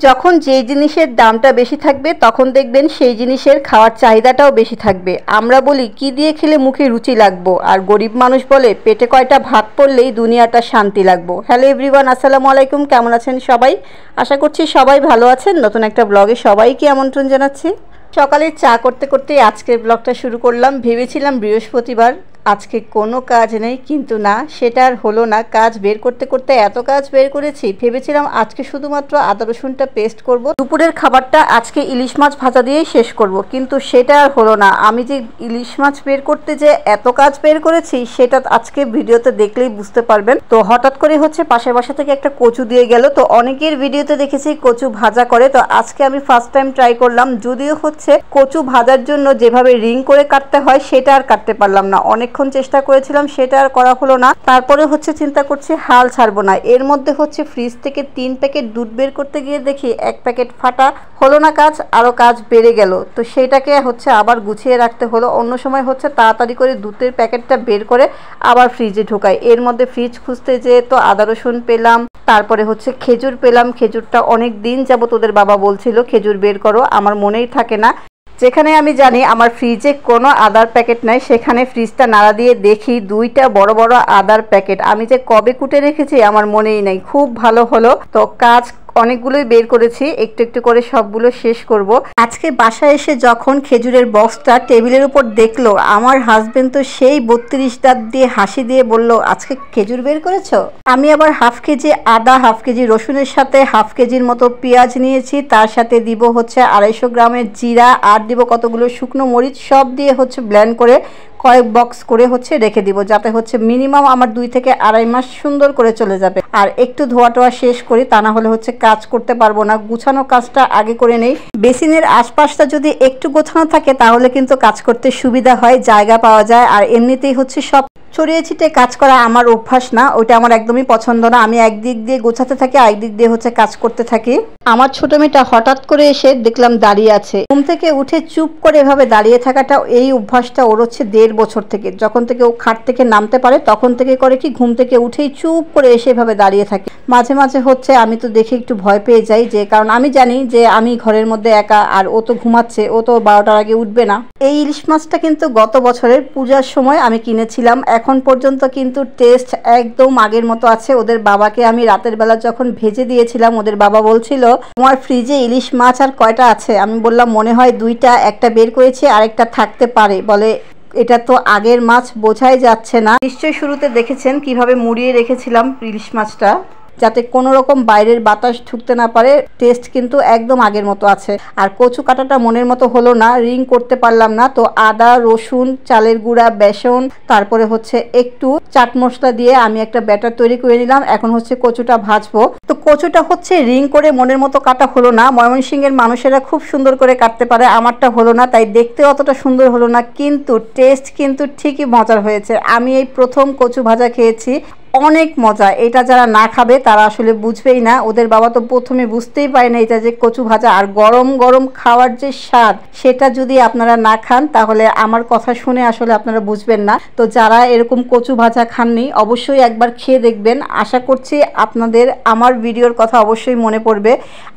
যখন যেই জিনিসের দামটা বেশি থাকবে তখন দেখবেন সেই জিনিসের খাওয়ার চাহিদাটাও বেশি থাকবে। আমরা বলি কি দিয়ে খেলে মুখে রুচি লাগবো, আর গরিব মানুষ বলে পেটে কয়টা ভাত পড়লেই দুনিয়াটা শান্তি লাগবো। হ্যালো এভরিওয়ান, আসসালামু আলাইকুম। কেমন আছেন সবাই? আশা করছি সবাই ভালো আছেন। নতুন একটা ব্লগে সবাইকে আমন্ত্রণ জানাচ্ছি। সকালে চা করতে করতেই আজকের ব্লগটা শুরু করলাম। ভেবেছিলাম বৃহস্পতিবার আজকে কোনো কাজ নেই, কিন্তু না, সেটা আর হলো না। কাজ বের করতে করতে এত কাজ বের করেছি, ভেবেছিলাম আজকে শুধুমাত্র আদা রসুনটা পেস্ট করব, দুপুরের খাবারটা আজকে ইলিশ মাছ ভাজা দিয়েই শেষ করব, কিন্তু সেটা আর হলো না। আমি যে ইলিশ মাছ বের করতে যে এত কাজ বের করেছি সেটা আজকে ভিডিওতে দেখলেই বুঝতে পারবেন। তো হঠাৎ করে হচ্ছে পাশের বাসা থেকে একটা কচু দিয়ে গেল। তো অনেকের ভিডিওতে দেখেছি কচু ভাজা করে, তো আজকে আমি ফার্স্ট টাইম ট্রাই করলাম। যদিও হচ্ছে কচু ভাজার জন্য যেভাবে রিং করে কাটতে হয় সেটা আর কাটতে পারলাম না। অনেকক্ষণ চেষ্টা করেছিলাম, সেটা আর করা হলো না। তারপরে হচ্ছে চিন্তা করছি হাল ছাড়বো না। এর মধ্যে হচ্ছে ফ্রিজ থেকে 3 প্যাকেট দুধ বের করতে গিয়ে দেখি 1 প্যাকেট ফাটা। হলো না কাজ, আরও কাজ বেড়ে গেল। তো সেইটাকে হচ্ছে আবার গুছিয়ে রাখতে হলো। অন্য সময় হচ্ছে তাড়াতাড়ি করে দুধের প্যাকেটটা বের করে আবার ফ্রিজে ঢোকাই। এর মধ্যে ফ্রিজ খুঁজতে যেয়ে তো আদা রসুন পেলাম, তারপরে হচ্ছে খেজুর পেলাম। খেজুরটা অনেক দিন যাবত তোদের বাবা বলছিল খেজুর বের করো, আমার মনেই থাকে না। যেখানে আমি জানি আমার ফ্রিজে কোনো আদার প্যাকেট নাই, সেখানে ফ্রিজটা নাড়া দিয়ে দেখি 2টা বড় বড় আদার প্যাকেট। আমি যে কবে কুটে রেখেছি আমার মনেই নাই। খুব ভালো হলো। তো কাজ অনেকগুলোই বের করেছি, একটু একটু করে সবগুলো শেষ করব। আজকে বাসায় এসে যখন খেজুরের বক্সটা টেবিলের উপর দেখলো, আমার হাজবেন্ড তো সেই 32 দাঁত দিয়ে হাসি দিয়ে বলল, আজকে খেজুর বের করেছো? আমি আবার হাফ কেজি আদা, হাফ কেজি রসুনের সাথে হাফ কেজির মতো পেঁয়াজ নিয়েছি। তার সাথে দিব হচ্ছে 250 গ্রামের জিরা, আর দিব কতগুলো শুকনো মরিচ। সব দিয়ে হচ্ছে ব্লেন্ড করে কয়েক বক্স করে হচ্ছে রেখে দিব, যাতে হচ্ছে মিনিমাম আমার 2 থেকে আড়াই মাস সুন্দর করে চলে যাবে। আর একটু ধোয়া টোয়া শেষ করি, তা না হলে হচ্ছে কাজ করতে পারবো না। গুছানো কাজটা আগে করে নেই। বেসিনের আশপাশটা যদি একটু গোছানো থাকে তাহলে কিন্তু কাজ করতে সুবিধা হয়, জায়গা পাওয়া যায়। আর এমনিতেই হচ্ছে সব ছড়িয়ে ছিটে কাজ করা আমার অভ্যাস না, ওইটা আমার একদমই পছন্দ না। আমি একদিক দিয়ে গোছাতে থাকি, আরেকদিক দিয়ে হচ্ছে কাজ করতে থাকি। আমার ছোট মেয়েটা হঠাৎ করে এসে দেখলাম দাঁড়িয়ে আছে। ঘুম থেকে উঠে চুপ করে এভাবে দাঁড়িয়ে থাকাটা, এই অভ্যাসটা ওর হচ্ছে 1.5 বছর থেকে। যখন থেকে ও খাট থেকে নামতে পারে তখন থেকে করে কি, ঘুম থেকে উঠেই চুপ করে এসে এভাবে দাঁড়িয়ে থাকে। মাঝে মাঝে হচ্ছে আমি তো দেখে একটু ভয় পেয়ে যাই, যে কারণ আমি জানি যে আমি ঘরের মধ্যে একা, আর ও তো ঘুমাচ্ছে, ও তো 12টার আগে উঠবে না। এই ইলিশ মাছটা কিন্তু গত বছরের পূজার সময় আমি কিনেছিলাম। এখন পর্যন্ত কিন্তু টেস্ট একদম আগের মতো আছে। ওদের বাবাকে আমি রাতের বেলা যখন ভেজে দিয়েছিলাম, ওদের বাবা বলছিল, তোমার ফ্রিজে ইলিশ মাছ আর কয়টা আছে? আমি বললাম মনে হয় 2টা, একটা বের করেছি, আরেকটা থাকতে পারে। বলে এটা তো আগের মাছ, বোঝাই যাচ্ছে না। নিশ্চয়ই শুরুতে দেখেছেন কিভাবে মুড়িয়ে রেখেছিলাম ইলিশ মাছটা, যাতে কোনো রকম বাইরের বাতাস ঢুকতে না পারে। টেস্ট কিন্তু একদম আগের মতো আছে। আর কচু কাটাটা মনের মতো হলো না, রিং করতে পারলাম না। তো আদা রসুন, চালের গুঁড়া, বেসন, তারপরে হচ্ছে একটু চাট মশলা দিয়ে আমি একটা ব্যাটার তৈরি করে নিলাম। এখন হচ্ছে কচুটা ভাজবো। তো কচুটা হচ্ছে রিং করে মনের মতো কাটা হলো না। ময়মনসিংহের মানুষেরা খুব সুন্দর করে কাটতে পারে, আমারটা হলো না, তাই দেখতে অতটা সুন্দর হলো না, কিন্তু টেস্ট কিন্তু ঠিকই মজার হয়েছে। আমি এই প্রথম কচু ভাজা খেয়েছি, অনেক মজা। এটা যারা না খাবে তারা আসলে বুঝবেই না। ওদের বাবা তো প্রথমে বুঝতেই পারে না এটা যে কচু ভাজা। আর গরম গরম খাওয়ার যে স্বাদ, সেটা যদি আপনারা না খান তাহলে আমার কথা শুনে আসলে আপনারা বুঝবেন না। তো যারা এরকম কচু ভাজা খাননি অবশ্যই একবার খেয়ে দেখবেন। আশা করছি আপনাদের আমার ভিডিওর কথা অবশ্যই মনে পড়বে।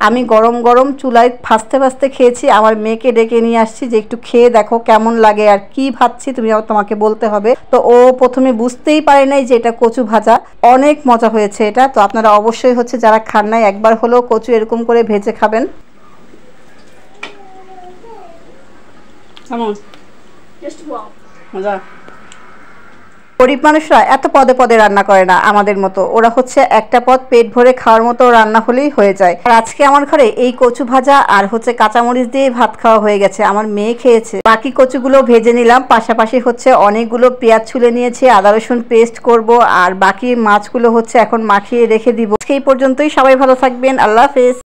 আমি গরম গরম চুলায় ভাজতে ভাজতে খেয়েছি। আমার মেয়েকে ডেকে নিয়ে আসছি যে একটু খেয়ে দেখো কেমন লাগে, আর কি ভাজছি তুমি তোমাকে বলতে হবে। তো ও প্রথমে বুঝতেই পারে নাই যে এটা কচু ভাজা। অনেক মজা হয়েছে এটা। তো আপনারা অবশ্যই হচ্ছে যারা খান নাই একবার হলেও কচু এরকম করে ভেজে খাবেন। মজা। গরিব মানুষরা এত পদে পদে রান্না করে না আমাদের মতো। ওরা হচ্ছে একটা পদ পেট ভরে খাওয়ার মতো রান্না হলেই হয়ে যায়। আর আজকে আমার ঘরে এই কচু ভাজা আর হচ্ছে কাঁচামরিচ দিয়ে ভাত খাওয়া হয়ে গেছে। আমার মেয়ে খেয়েছে। বাকি কচুগুলো ভেজে নিলাম, পাশাপাশি হচ্ছে অনেকগুলো পেঁয়াজ ছুলে নিয়েছি, আদা রসুন পেস্ট করব, আর বাকি মাছগুলো হচ্ছে এখন মাখিয়ে রেখে দিব। আজকে এই পর্যন্তই। সবাই ভালো থাকবেন। আল্লাহ হাফেজ।